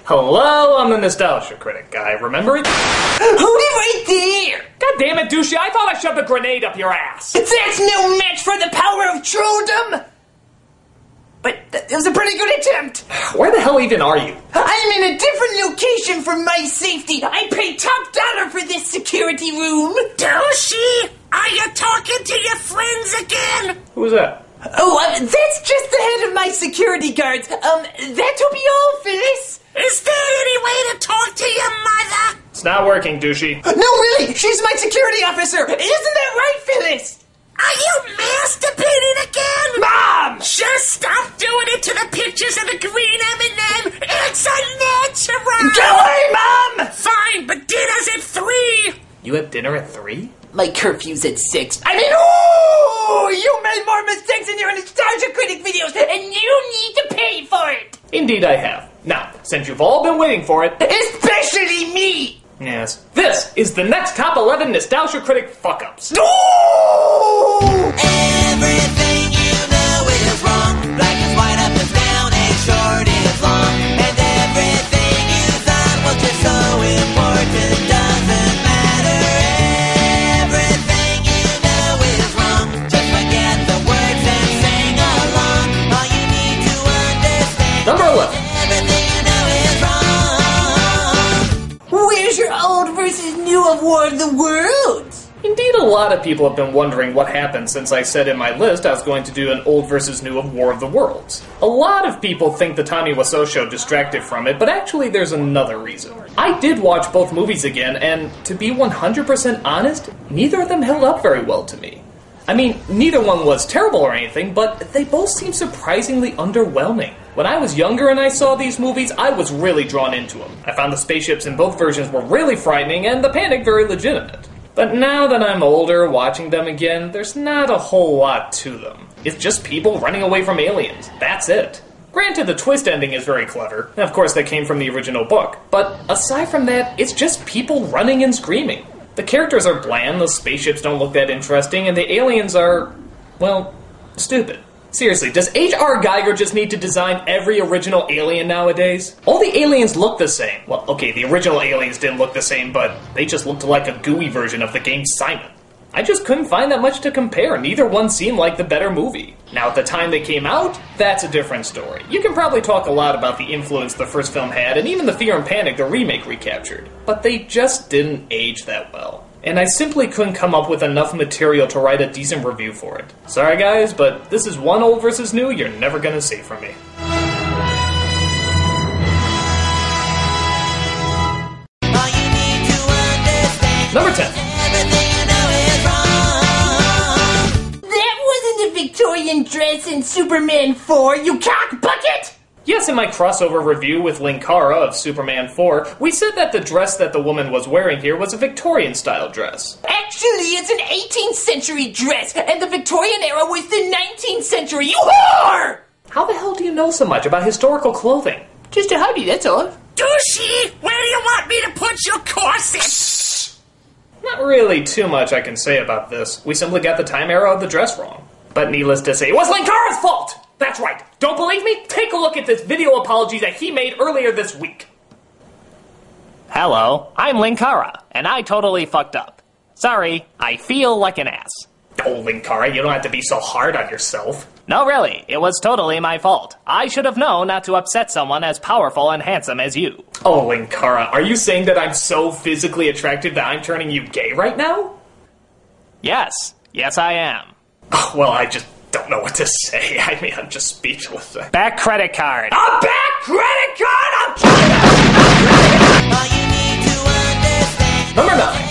Hello, I'm the Nostalgia Critic guy, remember it? Hold it right there! God damn it, douchey, I thought I shoved a grenade up your ass! That's no match for the power of trolldom! But it was a pretty good attempt! Where the hell even are you? I'm in a different location for my safety! I paid top dollar for this security room! Douchey! Are you talking to your friends again? Who's that? Oh, that's just the head of my security guards. That'll be all, Phyllis. Is there any way to talk to your mother? It's not working, douchey. No, really, she's my security officer. Isn't that right, Phyllis? Are you masturbating again? Mom! Just stop doing it to the pictures of the green M&M. It's unnatural. Go away, Mom! Fine, but dinner's at 3. You have dinner at 3? My curfew's at 6. I mean, ooh! You made more mistakes in your Nostalgia Critic videos, and you need to pay for it! Indeed I have. Now, since you've all been waiting for it... Especially me! Yes. This is the next top 11 Nostalgia Critic fuck-ups. No! Everything you know is wrong. Black is white, up is down, and short is long. And everything you thought was just so important doesn't matter. Everything you know is wrong. Just forget the words and sing along. All you need to understand. Number 11. Everything you know is wrong. Where's your old versus new of War of the Worlds? Indeed, a lot of people have been wondering what happened since I said in my list I was going to do an old versus new of War of the Worlds. A lot of people think the Tommy Wiseau show distracted from it, but actually there's another reason. I did watch both movies again, and to be 100% honest, neither of them held up very well to me. I mean, neither one was terrible or anything, but they both seemed surprisingly underwhelming. When I was younger and I saw these movies, I was really drawn into them. I found the spaceships in both versions were really frightening and the panic very legitimate. But now that I'm older, watching them again, there's not a whole lot to them. It's just people running away from aliens. That's it. Granted, the twist ending is very clever. Of course, that came from the original book. But aside from that, it's just people running and screaming. The characters are bland, the spaceships don't look that interesting, and the aliens are, well, stupid. Seriously, does H.R. Geiger just need to design every original alien nowadays? All the aliens look the same. Well, okay, the original aliens didn't look the same, but they just looked like a gooey version of the game Simon. I just couldn't find that much to compare. Neither one seemed like the better movie. Now, at the time they came out, that's a different story. You can probably talk a lot about the influence the first film had, and even the fear and panic the remake recaptured. But they just didn't age that well. And I simply couldn't come up with enough material to write a decent review for it. Sorry guys, but this is one old versus new you're never gonna see from me. Number 10. That wasn't a Victorian dress in Superman 4, you cock bucket! Yes, in my crossover review with Linkara of Superman 4, we said that the dress that the woman was wearing here was a Victorian-style dress. Actually, it's an 18th century dress, and the Victorian era was the 19th century, you whore! How the hell do you know so much about historical clothing? Just a hobby, that's all. Douchey, where do you want me to put your corset? Not really too much I can say about this. We simply got the time era of the dress wrong. But needless to say, it was Linkara's fault! That's right. Don't believe me? Take a look at this video apology that he made earlier this week. Hello, I'm Linkara, and I totally fucked up. Sorry, I feel like an ass. Oh, Linkara, you don't have to be so hard on yourself. No, really, it was totally my fault. I should have known not to upset someone as powerful and handsome as you. Oh, Linkara, are you saying that I'm so physically attractive that I'm turning you gay right now? Yes, I am. Oh, well, I just don't know what to say. I mean, I'm just speechless. Back credit card. A back credit card? I'm Number 9.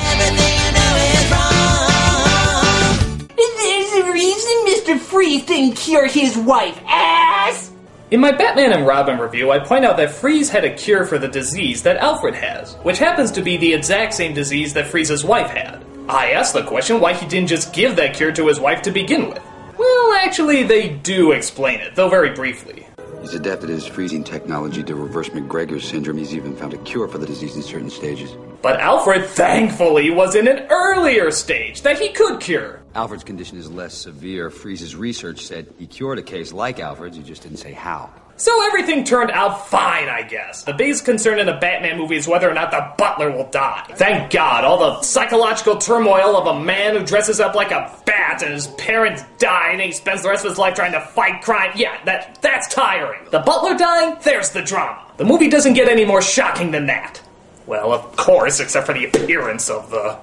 There's a reason Mr. Freeze didn't cure his wife, ass! In my Batman and Robin review, I point out that Freeze had a cure for the disease that Alfred has, which happens to be the exact same disease that Freeze's wife had. I asked the question why he didn't just give that cure to his wife to begin with. Well, actually, they do explain it, though very briefly. He's adapted his freezing technology to reverse McGregor's syndrome. He's even found a cure for the disease in certain stages. But Alfred, thankfully, was in an earlier stage that he could cure. Alfred's condition is less severe. Freeze's research said he cured a case like Alfred's, he just didn't say how. So everything turned out fine, I guess. The biggest concern in a Batman movie is whether or not the butler will die. Thank God, all the psychological turmoil of a man who dresses up like a bat and his parents die and he spends the rest of his life trying to fight crime. Yeah, that's tiring. The butler dying, there's the drama. The movie doesn't get any more shocking than that. Well, of course, except for the appearance of the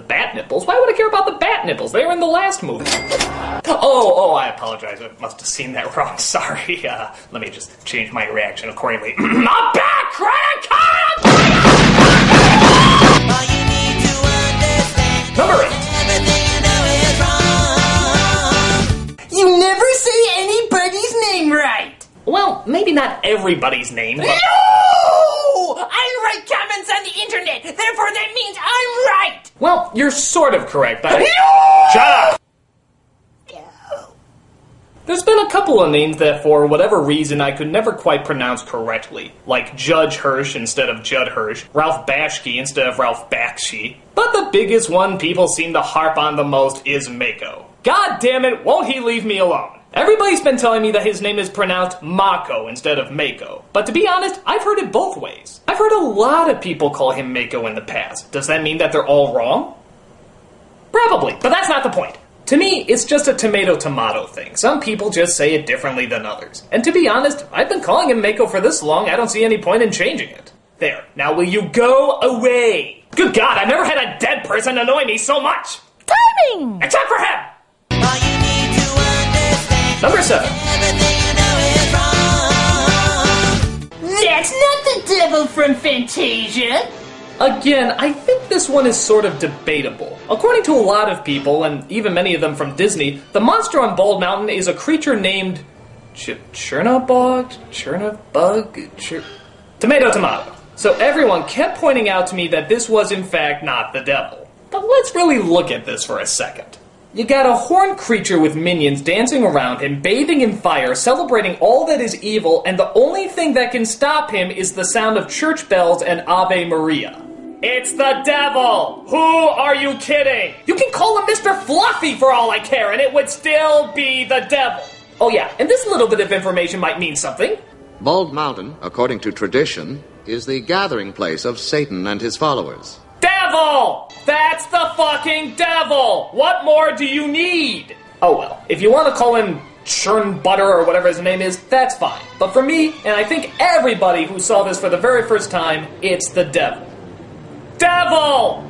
bat nipples. Why would I care about the bat nipples? They were in the last movie. Oh, I apologize. I must have seen that wrong. Sorry. Let me just change my reaction accordingly. I'm back, Critic! All you need to understand, Number 8. everything you know is wrong. You never say anybody's name right. Well, maybe not everybody's name, but... No! I write comments on the internet, therefore that means I'm right. Well, you're sort of correct, but... No! Shut up! There's been a couple of names that, for whatever reason, I could never quite pronounce correctly. Like Judge Hirsch instead of Judd Hirsch, Ralph Bakshi instead of Ralph Bakshi. But the biggest one people seem to harp on the most is Mako. God damn it, won't he leave me alone? Everybody's been telling me that his name is pronounced Mako instead of Mako. But to be honest, I've heard it both ways. I've heard a lot of people call him Mako in the past. Does that mean that they're all wrong? Probably, but that's not the point. To me, it's just a tomato-tomato thing. Some people just say it differently than others. And to be honest, I've been calling him Mako for this long, I don't see any point in changing it. There, now will you go away? Good God, I've never had a dead person annoy me so much! Timing! Except for him! All you need to understand, Number 7. everything you know is wrong. That's not the devil from Fantasia. Again, I think this one is sort of debatable. According to a lot of people, and even many of them from Disney, the monster on Bald Mountain is a creature named... Chernabog? Tomato tomato. So everyone kept pointing out to me that this was in fact not the devil. But let's really look at this for a second. You got a horned creature with minions dancing around him, bathing in fire, celebrating all that is evil, and the only thing that can stop him is the sound of church bells and Ave Maria. It's the devil! Who are you kidding? You can call him Mr. Fluffy for all I care, and it would still be the devil. Oh yeah, and this little bit of information might mean something. Bald Mountain, according to tradition, is the gathering place of Satan and his followers. Devil! That's the fucking devil! What more do you need? Oh well, if you want to call him Churn Butter or whatever his name is, that's fine. But for me, and I think everybody who saw this for the very first time, it's the devil. Devil!